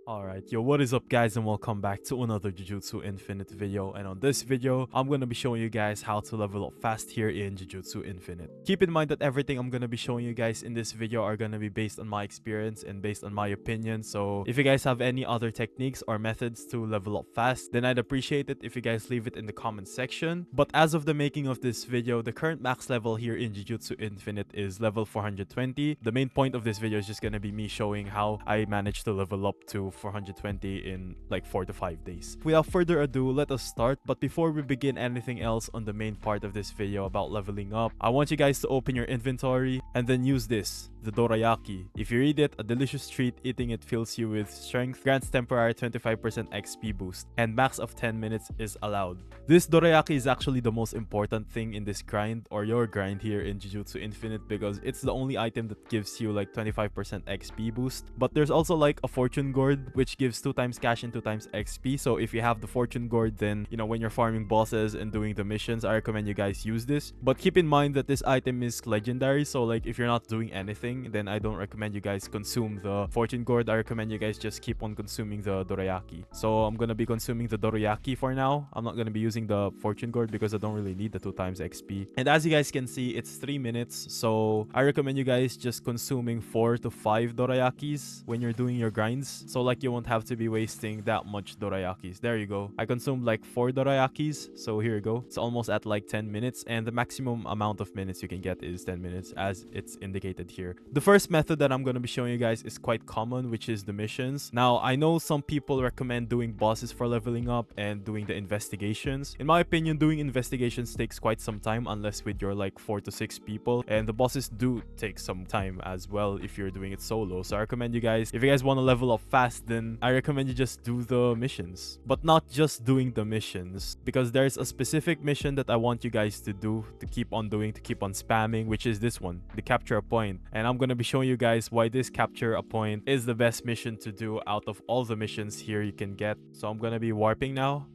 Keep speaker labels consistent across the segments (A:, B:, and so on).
A: Alright, yo, what is up guys, and welcome back to another Jujutsu Infinite video. And on this video, I'm gonna be showing you guys how to level up fast here in Jujutsu Infinite. Keep in mind that everything I'm gonna be showing you guys in this video are gonna be based on my experience and based on my opinion. So if you guys have any other techniques or methods to level up fast, then I'd appreciate it if you guys leave it in the comment section. But as of the making of this video, the current max level here in Jujutsu Infinite is level 420. The main point of this video is just gonna be me showing how I managed to level up to 420 in like 4 to 5 days. Without further ado, let us start. But before we begin anything else on the main part of this video about leveling up, I want you guys to open your inventory and then use this, the dorayaki. If you read it, a delicious treat, eating it fills you with strength, grants temporary 25% XP boost, and max of 10 minutes is allowed. This dorayaki is actually the most important thing in this grind or your grind here in Jujutsu Infinite because it's the only item that gives you like 25% XP boost. But there's also like a fortune gourd which gives 2 times cash and 2 times XP. So if you have the fortune gourd, then you know when you're farming bosses and doing the missions, I recommend you guys use this. But keep in mind that this item is legendary, so like if you're not doing anything, then I don't recommend you guys consume the fortune gourd. I recommend you guys just keep on consuming the dorayaki. So I'm gonna be consuming the dorayaki for now. I'm not gonna be using the fortune gourd because I don't really need the 2 times XP. And as you guys can see, it's 3 minutes, so I recommend you guys just consuming 4 to 5 dorayakis when you're doing your grinds, so like you won't have to be wasting that much dorayakis. There you go. I consumed like 4 dorayakis, so here you go. It's almost at like 10 minutes, and the maximum amount of minutes you can get is 10 minutes as it's indicated here. The first method that I'm going to be showing you guys is quite common, which is the missions. Now, I know some people recommend doing bosses for leveling up and doing the investigations. In my opinion, doing investigations takes quite some time unless with your like 4 to 6 people, and the bosses do take some time as well if you're doing it solo. So I recommend you guys, if you guys want to level up fast, then I recommend you just do the missions. But not just doing the missions, because there's a specific mission that I want you guys to do, to keep on doing, to keep on spamming, which is this one, the capture a point. And I'm gonna be showing you guys why this capture a point is the best mission to do out of all the missions here you can get. So I'm gonna be warping now.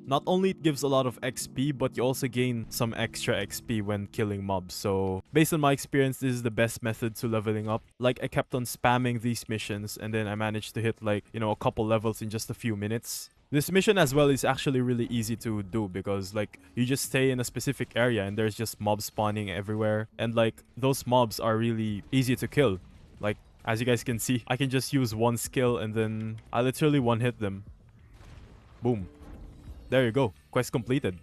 A: Not only it gives a lot of XP, but you also gain some extra XP when killing mobs. So based on my experience, this is the best method to leveling up. Like I kept on spamming these missions and then I managed to hit like, you know, a couple levels in just a few minutes. This mission as well is actually really easy to do because like you just stay in a specific area and there's just mobs spawning everywhere. And like those mobs are really easy to kill. Like as you guys can see, I can just use one skill and then I literally one hit them. Boom. There you go, quest completed.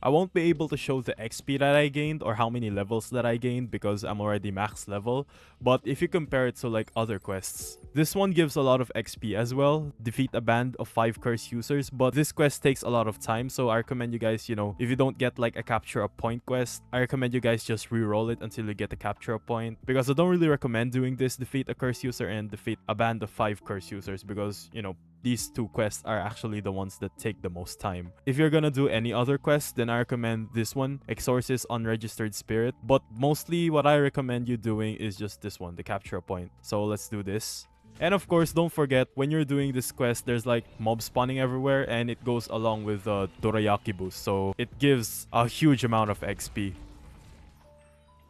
A: I won't be able to show the XP that I gained or how many levels that I gained because I'm already max level, but if you compare it to like other quests, this one gives a lot of XP as well. Defeat a band of 5 curse users, but this quest takes a lot of time, so I recommend you guys, you know, if you don't get like a capture a point quest, I recommend you guys just re-roll it until you get a capture a point, because I don't really recommend doing this, defeat a curse user and defeat a band of 5 curse users, because, you know, these 2 quests are actually the ones that take the most time. If you're gonna do any other quests, then I recommend this one, Exorcist Unregistered Spirit. But mostly what I recommend you doing is just this one, the capture a point. So let's do this. And of course, don't forget, when you're doing this quest, there's like mob spawning everywhere and it goes along with the dorayaki boost. So it gives a huge amount of XP.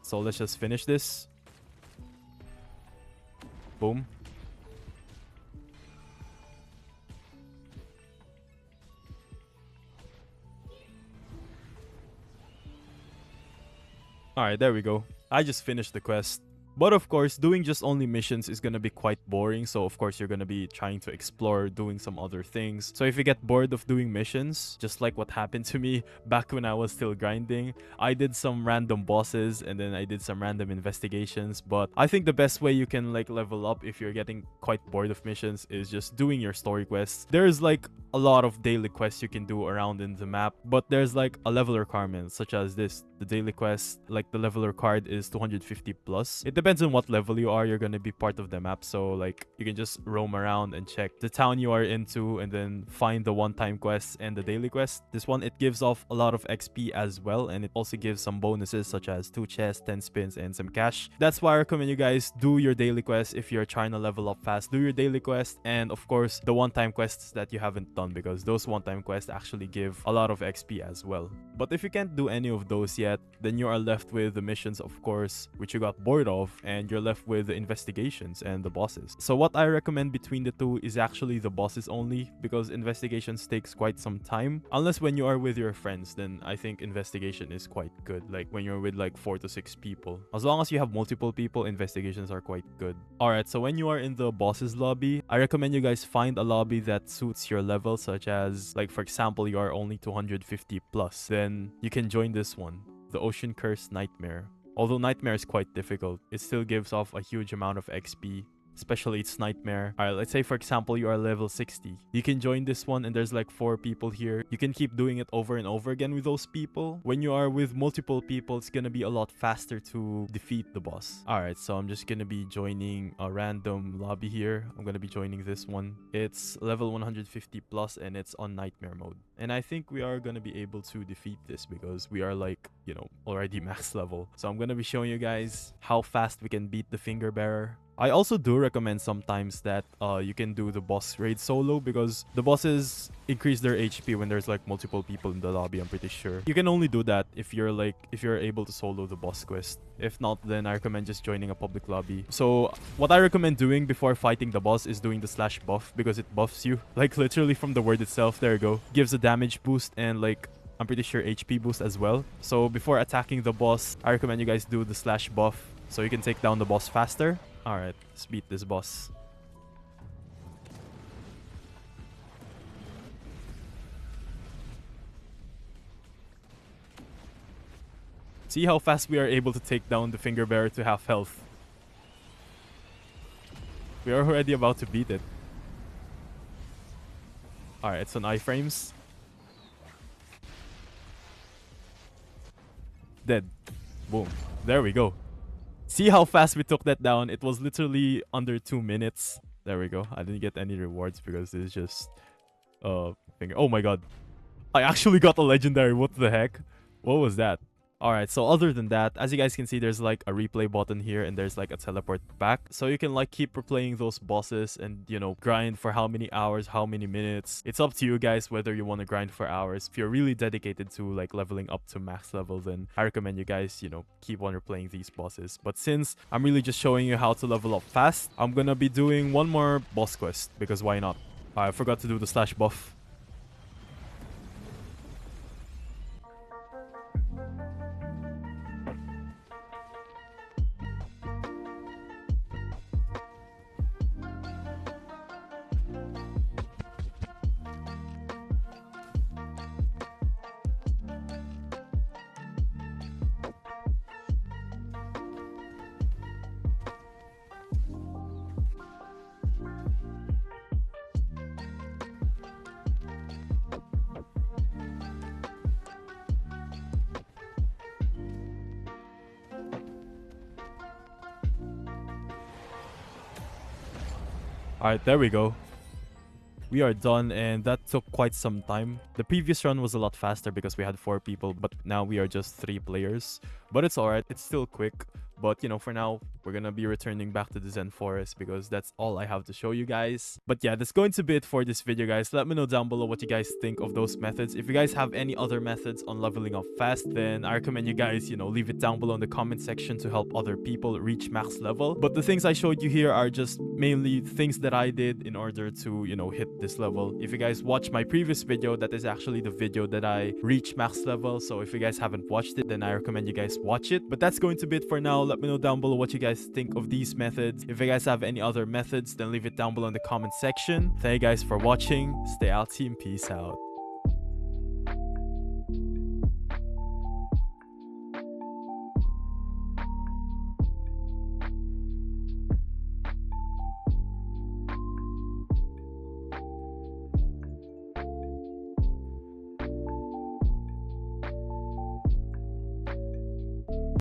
A: So let's just finish this. Boom. Alright, there we go. I just finished the quest. But of course, doing just only missions is gonna be quite boring, so of course you're gonna be trying to explore, doing some other things. So if you get bored of doing missions, just like what happened to me back when I was still grinding, I did some random bosses and then I did some random investigations. But I think the best way you can like level up if you're getting quite bored of missions is just doing your story quests. There's like a lot of daily quests you can do around in the map, but there's like a level requirement such as this. The daily quest, like the leveler card is 250 plus. It depends on what level you are, you're gonna be part of the map, so like you can just roam around and check the town you are into and then find the one-time quests and the daily quest. This one, it gives off a lot of XP as well, and it also gives some bonuses such as 2 chests, 10 spins, and some cash. That's why I recommend you guys do your daily quests if you're trying to level up fast. Do your daily quest and of course the one-time quests that you haven't done done, because those one-time quests actually give a lot of XP as well. But if you can't do any of those yet, then you are left with the missions, of course, which you got bored of, and you're left with the investigations and the bosses. So what I recommend between the two is actually the bosses only, because investigations takes quite some time. Unless when you are with your friends, then I think investigation is quite good. Like when you're with like 4 to 6 people. As long as you have multiple people, investigations are quite good. Alright, so when you are in the bosses lobby, I recommend you guys find a lobby that suits your level, such as, like for example, you are only 250 plus. Then you can join this one, the Ocean Curse Nightmare. Although Nightmare is quite difficult, it still gives off a huge amount of XP. Especially its Nightmare. Alright, let's say for example you are level 60. You can join this one and there's like 4 people here. You can keep doing it over and over again with those people. When you are with multiple people, it's gonna be a lot faster to defeat the boss. Alright, so I'm just gonna be joining a random lobby here. I'm gonna be joining this one. It's level 150 plus and it's on Nightmare mode. And I think we are gonna be able to defeat this because we are like, you know, already max level. So I'm gonna be showing you guys how fast we can beat the Finger Bearer. I also do recommend sometimes that you can do the boss raid solo, because the bosses increase their HP when there's like multiple people in the lobby, I'm pretty sure. You can only do that if you're able to solo the boss quest. If not, then I recommend just joining a public lobby. So what I recommend doing before fighting the boss is doing the slash buff, because it buffs you. Like literally from the word itself, there you go. Gives a damage boost and like I'm pretty sure HP boost as well. So before attacking the boss, I recommend you guys do the slash buff so you can take down the boss faster. Alright, let's beat this boss. See how fast we are able to take down the Finger Bearer to half health. We are already about to beat it. Alright, it's on iframes. Dead. Boom. There we go. See how fast we took that down? It was literally under 2 minutes. There we go. I didn't get any rewards because it's just finger. Oh my god. I actually got a legendary. What the heck? What was that? Alright, so other than that, as you guys can see, there's like a replay button here and there's like a teleport back. So you can like keep replaying those bosses and, you know, grind for how many hours, how many minutes. It's up to you guys whether you want to grind for hours. If you're really dedicated to like leveling up to max level, then I recommend you guys, you know, keep on replaying these bosses. But since I'm really just showing you how to level up fast, I'm gonna be doing one more boss quest, because why not? I forgot to do the slash buff. Alright, there we go. We are done, and that took quite some time. The previous run was a lot faster because we had 4 people, but now we are just 3 players. But it's alright, it's still quick. But, you know, for now, we're gonna be returning back to the Zen Forest because that's all I have to show you guys. But yeah, that's going to be it for this video, guys. Let me know down below what you guys think of those methods. If you guys have any other methods on leveling up fast, then I recommend you guys, you know, leave it down below in the comment section to help other people reach max level. But the things I showed you here are just mainly things that I did in order to, you know, hit this level. If you guys watch my previous video, that is actually the video that I reached max level. So if you guys haven't watched it, then I recommend you guys watch it. But that's going to be it for now. Let me know down below what you guys think of these methods. If you guys have any other methods, then leave it down below in the comment section. Thank you guys for watching. Stay out, team. Peace out.